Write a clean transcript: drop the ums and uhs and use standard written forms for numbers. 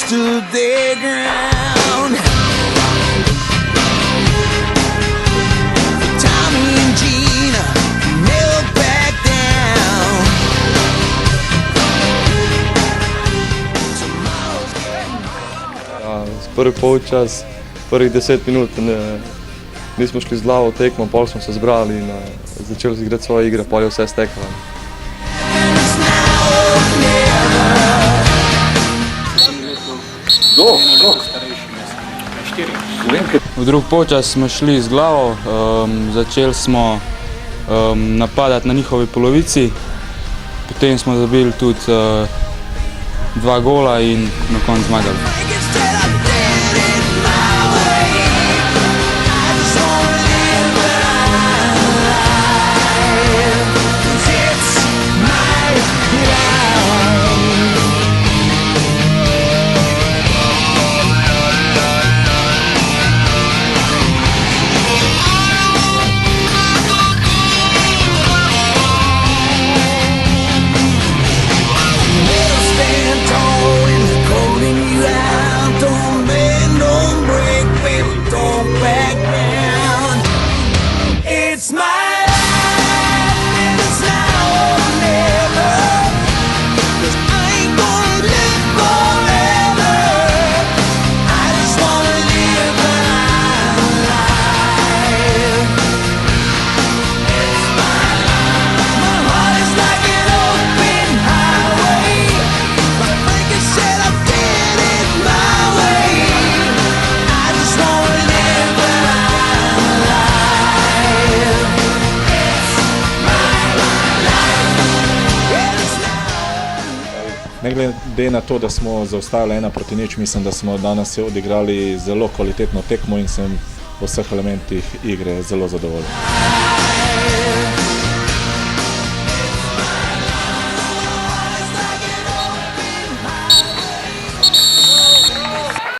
to their ground. Tommy and Gina never back down. Prvi polčas, prvih 10 minut nismo šli z glavo v tekmo, pol smo se zbrali in začeli igrati svoje igre, pol je vse stekalo. V drugi polčas smo šli z glavo, začeli smo napadati na njihovi polovici, potem smo zabili tudi 2 gola in na koncu zmagali. Ne glede na to, da smo zaostajali 1-0, mislim, da smo danes odigrali zelo kvalitetno tekmo in sem v vseh elementih igre zelo zadovoljen.